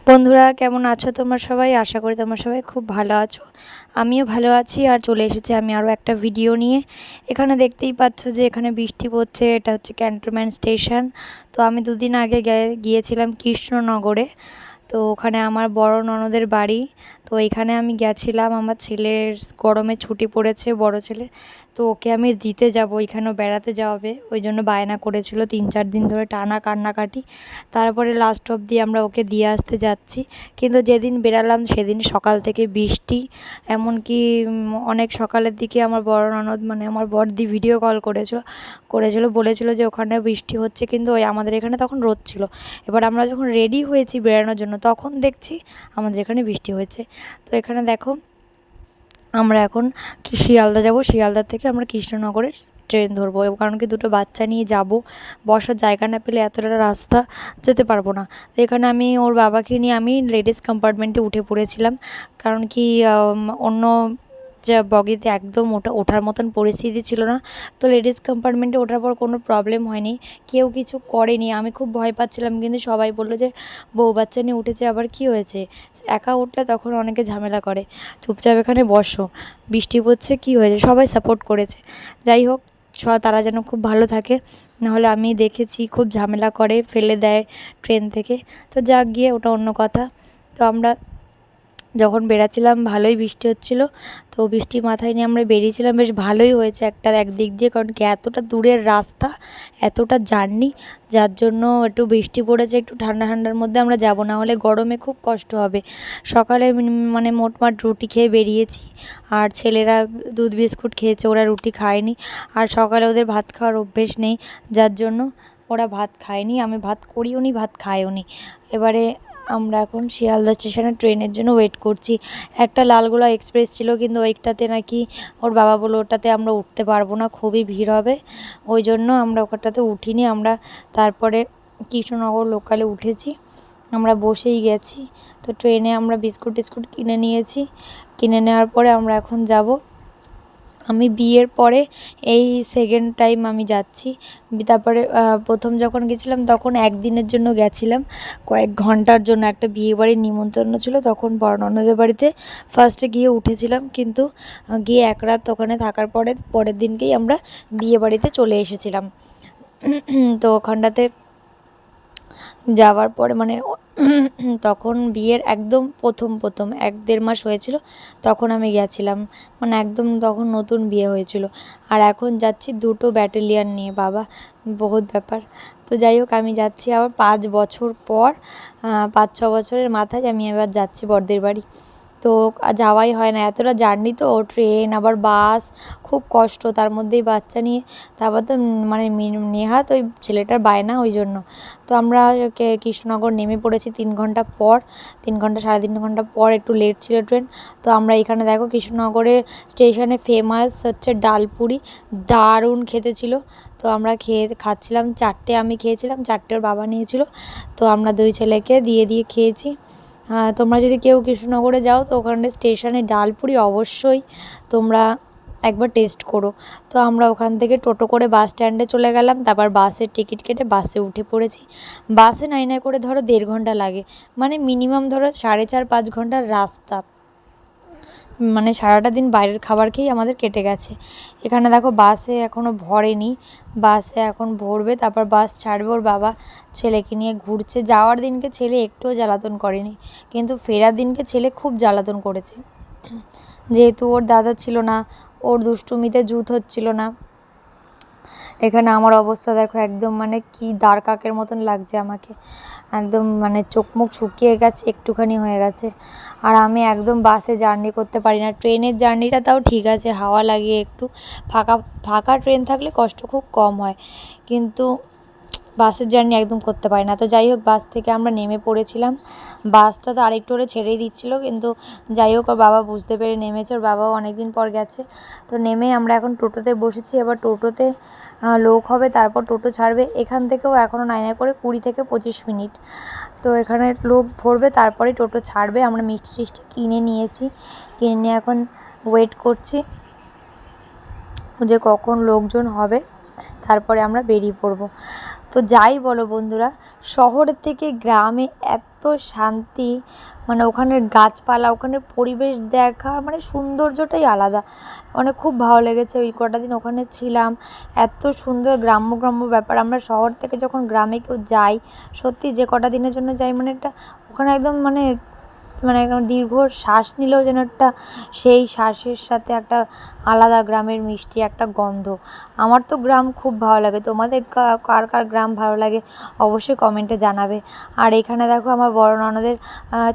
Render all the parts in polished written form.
বন্ধুরা কেমন আছো তোমরা সবাই? আশা করি তোমরা সবাই খুব ভালো আছো। আমিও ভালো আছি আর চলে এসেছি আমি আরও একটা ভিডিও নিয়ে। এখানে দেখতেই পাচ্ছ যে এখানে বৃষ্টি পড়ছে, এটা হচ্ছে ক্যান্টনমেন্ট স্টেশন। তো আমি দুদিন আগে গিয়েছিলাম কৃষ্ণনগরে। তো ওখানে আমার বড় ননদের বাড়ি। তো এখানে আমি গেছিলাম, আমার ছেলের গরমে ছুটি পড়েছে, বড় ছেলে। তো ওকে আমি দিতে যাব, এখানেও বেড়াতে যাওয়াবে, ওই জন্য বায়না করেছিল ৩-৪ দিন ধরে টানা কান্নাকাটি। তারপরে লাস্ট অবধি আমরা ওকে দিয়ে আসতে যাচ্ছি। কিন্তু যেদিন বেরালাম সেদিন সকাল থেকে বৃষ্টি, এমনকি অনেক সকালের দিকে আমার বড় ননদ মানে আমার বড়দি ভিডিও কল করেছিল বলেছিল যে ওখানে বৃষ্টি হচ্ছে, কিন্তু ওই আমাদের এখানে তখন রোদ ছিল। এবার আমরা যখন রেডি হয়েছি বেরানোর জন্য তখন দেখছি আমাদের এখানে বৃষ্টি হয়েছে। তো এখানে দেখো আমরা এখন শিয়ালদা যাব, শিয়ালদার থেকে আমরা কৃষ্ণনগরে ট্রেন ধরবো, কারণ কি দুটো বাচ্চা নিয়ে যাব, বসার জায়গা না পেলে এতটা রাস্তা যেতে পারবো না। তো এখানে আমি ওর বাবাকে নিয়ে আমি লেডিস কম্পার্টমেন্টে উঠে পড়েছিলাম, কারণ কি অন্য যা বগিতে একদম ওঠার মতন পরিস্থিতি ছিল না। তো লেডিস কম্পার্টমেন্টে ওঠার পর কোনো প্রবলেম হয়নি, কেউ কিছু করেনি। আমি খুব ভয় পাচ্ছিলাম, কিন্তু সবাই বললো যে বউ বাচ্চা নিয়ে উঠেছে, আবার কি হয়েছে, একা উঠলে তখন অনেকে ঝামেলা করে, চুপচাপ এখানে বসো, বৃষ্টি পড়ছে, কি হয়েছে, সবাই সাপোর্ট করেছে। যাই হোক, তারা যেন খুব ভালো থাকে, নাহলে আমি দেখেছি খুব ঝামেলা করে, ফেলে দেয় ট্রেন থেকে। তো যাক গিয়ে ওটা অন্য কথা। তো আমরা যখন বেরাচ্ছিলাম ভালোই বৃষ্টি হচ্ছিল, তো বৃষ্টি মাথায় নিয়ে আমরা বেরিয়েছিলাম, বেশ ভালোই হয়েছে একদিক দিয়ে, কারণ কি এতটা দূরের রাস্তা, এতটা জার্নি, যার জন্য একটু বৃষ্টি পড়েছে, একটু ঠান্ডা ঠান্ডার মধ্যে আমরা যাব, না হলে গরমে খুব কষ্ট হবে। সকালে মানে মোটমাট রুটি খেয়ে বেরিয়েছি, আর ছেলেরা দুধ বিস্কুট খেয়েছে, ওরা রুটি খায়নি। আর সকালে ওদের ভাত খাওয়ার অভ্যেস নেই, যার জন্য ওরা ভাত খায়নি, আমি ভাত করিও নি, ভাত খায়ও নি। এবারে আমরা এখন শিয়ালদা স্টেশনে ট্রেনের জন্য ওয়েট করছি। একটা লালগোলা এক্সপ্রেস ছিল, কিন্তু ওইটাতে নাকি ওর বাবা বললো ওটাতে আমরা উঠতে পারবো না, খুবই ভিড় হবে, ওই জন্য আমরা ওটাতে উঠিনি। আমরা তারপরে কৃষ্ণনগর লোকালে উঠেছি, আমরা বসেই গেছি। তো ট্রেনে আমরা বিস্কুট টিস্কুট কিনে নিয়েছি, কিনে নেওয়ার পরে আমরা এখন যাব। আমি বিয়ের পরে এই সেকেন্ড টাইম আমি যাচ্ছি। তারপরে প্রথম যখন গেছিলাম তখন একদিনের জন্য গেছিলাম, কয়েক ঘন্টার জন্য, একটা বিয়েবাড়ির নিমন্ত্রণ ছিল, তখন বড় ননদের বাড়িতে ফার্স্টে গিয়ে উঠেছিলাম, কিন্তু গিয়ে এক রাত ওখানে থাকার পরে পরের দিনকেই আমরা বিয়েবাড়িতে চলে এসেছিলাম। তো ওখানটাতে যাওয়ার পরে মানে তখন বিয়ের একদম প্রথম 1-1.5 মাস হয়েছিল, তখন আমি গেছিলাম, মানে একদম তখন নতুন বিয়ে হয়েছিল। আর এখন যাচ্ছি 2টো ব্যাটালিয়ান নিয়ে, বাবা বহুত ব্যাপার। তো যাই হোক, আমি যাচ্ছি আবার 5 বছর পর, 5-6 বছরের মাথায় আমি এবার যাচ্ছি বড়দের বাড়ি। তো যাওয়াই হয় না, এতটা জার্নি, তো ট্রেন আবার বাস, খুব কষ্ট, তার মধ্যেই বাচ্চা নিয়ে। তারপর তো মানে নেহাত ওই ছেলেটার বায়না, ওই জন্য। তো আমরা কৃষ্ণনগর নেমে পড়েছি 3 ঘন্টা পর, 3 ঘন্টা 3.5 ঘন্টা পর, একটু লেট ছিল ট্রেন। তো আমরা এখানে দেখো কৃষ্ণনগরের স্টেশনে ফেমাস হচ্ছে ডালপুরি, দারুণ খেতে ছিল। তো আমরা খাচ্ছিলাম, 4টে আমি খেয়েছিলাম, 4টে ওর বাবা নিয়েছিল। তো আমরা 2 ছেলেকে দিয়ে খেয়েছি। তোমরা যদি কেউ কৃষ্ণনগরে যাও তো ওখানে স্টেশনে ডালপুরি অবশ্যই তোমরা একবার টেস্ট করো। তো আমরা ওখান থেকে টোটো করে বাস স্ট্যান্ডে চলে গেলাম, তারপর বাসের টিকিট কেটে বাসে উঠে পড়েছি। বাসে নাই করে ধরো 1.5 ঘন্টা লাগে, মানে মিনিমাম ধরো 4.5-5 ঘন্টার রাস্তা, মানে সারাটা দিন বাইরের খাবার খেয়েই আমাদের কেটে গেছে। এখানে দেখো বাসে এখনও ভরেনি, বাসে এখন ভরবে, তারপর বাস ছাড়বে। ওর বাবা ছেলেকে নিয়ে ঘুরছে। যাওয়ার দিনকে ছেলে একটুও জ্বালাতন করেনি, কিন্তু ফেরার দিনকে ছেলে খুব জ্বালাতন করেছে, যেহেতু ওর দাদা ছিল না, ওর দুষ্টুমিতে জুত হচ্ছিল না। এখানে আমার অবস্থা দেখো, একদম মানে কি দাঁড় কাকের মতন লাগছে আমাকে, একদম মানে চোখ মুখ শুকিয়ে গেছে, একটুখানি হয়ে গেছে। আর আমি একদম বাসে জার্নি করতে পারি না। ট্রেনের জার্নিটা তাও ঠিক আছে, হাওয়া লাগিয়ে একটু ফাঁকা ফাঁকা ট্রেন থাকলে কষ্ট খুব কম হয়, কিন্তু বাসের জার্নি একদম করতে পারি না। তো যাই হোক, বাস থেকে আমরা নেমে পড়েছিলাম। বাসটা তো আরেকটু হলে ছেড়েই দিচ্ছিলো, কিন্তু যাই হোক ওর বাবা বুঝতে পেরে নেমেছে, ওর বাবাও অনেক দিন পর গেছে। তো নেমে আমরা এখন টোটোতে বসেছি, এবার টোটোতে লোক হবে, তারপর টোটো ছাড়বে। এখান থেকেও এখনও নাই করে 20 থেকে 25 মিনিট। তো এখানে লোক ভরবে, তারপরে টোটো ছাড়বে। আমরা মিষ্টি টিষ্টি কিনে নিয়েছি, কিনে নিয়ে এখন ওয়েট করছি যে কখন লোকজন হবে, তারপরে আমরা বেরিয়ে পড়ব। তো যাই বলো বন্ধুরা, শহরের থেকে গ্রামে এত শান্তি, মানে ওখানের গাছপালা, ওখানের পরিবেশ দেখার মানে সৌন্দর্যটাই আলাদা। মানে খুব ভালো লেগেছে ওই কটা দিন ওখানে ছিলাম। এত সুন্দর গ্রাম্য গ্রাম্য ব্যাপার। আমরা শহর থেকে যখন গ্রামে কেউ যাই, সত্যি যে কটা দিনের জন্য যাই, মানে একটা ওখানে একদম মানে মানে একদম দীর্ঘ শ্বাস নিলেও যেন একটা সেই শ্বাসের সাথে একটা আলাদা গ্রামের মিষ্টি একটা গন্ধ। আমার তো গ্রাম খুব ভালো লাগে। তোমাদের কার কার গ্রাম ভালো লাগে অবশ্যই কমেন্টে জানাবে। আর এখানে দেখো আমার বড় ননদের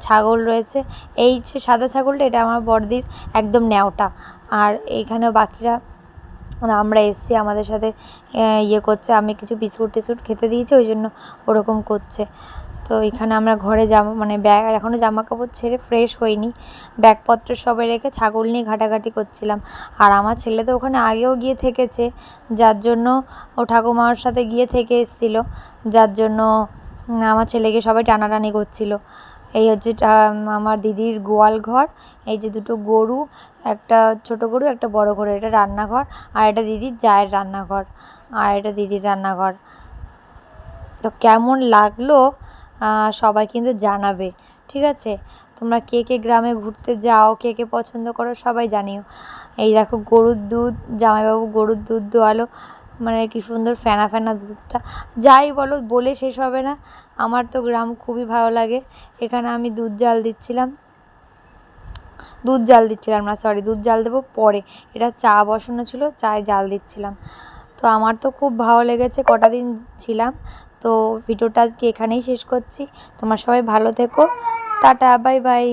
ছাগল রয়েছে। এই যে সাদা ছাগলটা, এটা আমার বড়দির একদম ন্যাওটা। আর এইখানে বাকিরা আমরা এসছি আমাদের সাথে ইয়ে করছে, আমি কিছু বিস্কুট টিস্কুট খেতে দিয়েছি, ওই জন্য ওরকম করছে। তো এখানে আমরা ঘরে মানে ব্যাগ, এখনও জামা কাপড় ছেড়ে ফ্রেশ হইনি, ব্যাগপত্র সবাই রেখে ছাগল নিয়ে ঘাটাঘাটি করছিলাম। আর আমার ছেলে তো ওখানে আগেও গিয়ে থেকেছে, যার জন্য ও ঠাকুমার সাথে গিয়ে থেকে এসেছিলো, যার জন্য আমার ছেলেকে সবাই টানাটানি করছিল। এই হচ্ছে আমার দিদির গোয়াল ঘর। এই যে দুটো গরু, একটা ছোট গরু একটা বড় গরু, এটা রান্নাঘর। আর এটা দিদির জায়ের রান্নাঘর, আর এটা দিদির রান্নাঘর। তো কেমন লাগলো সবাই কিন্তু জানাবে, ঠিক আছে? তোমরা কে কে গ্রামে ঘুরতে যাও, কে কে পছন্দ করো সবাই জানিও। এই দেখো গরুর দুধ, জামাইবাবু গরুর দুধ দোয়ালো, মানে কি সুন্দর ফেনা ফেনা দুধটা। যাই বলো, বলে শেষ হবে না। আমার তো গ্রাম খুবই ভালো লাগে। এখানে আমি দুধ জাল দিচ্ছিলাম না, সরি, দুধ জাল দেবো পরে। এটা চা বসানো ছিল, চায়ে জাল দিচ্ছিলাম। তো আমার তো খুব ভালো লেগেছে কটা দিন ছিলাম। তো ভিডিওটা আজকে এখানেই শেষ করছি। তোমরা সবাই ভালো থেকো, টাটা, বাই বাই।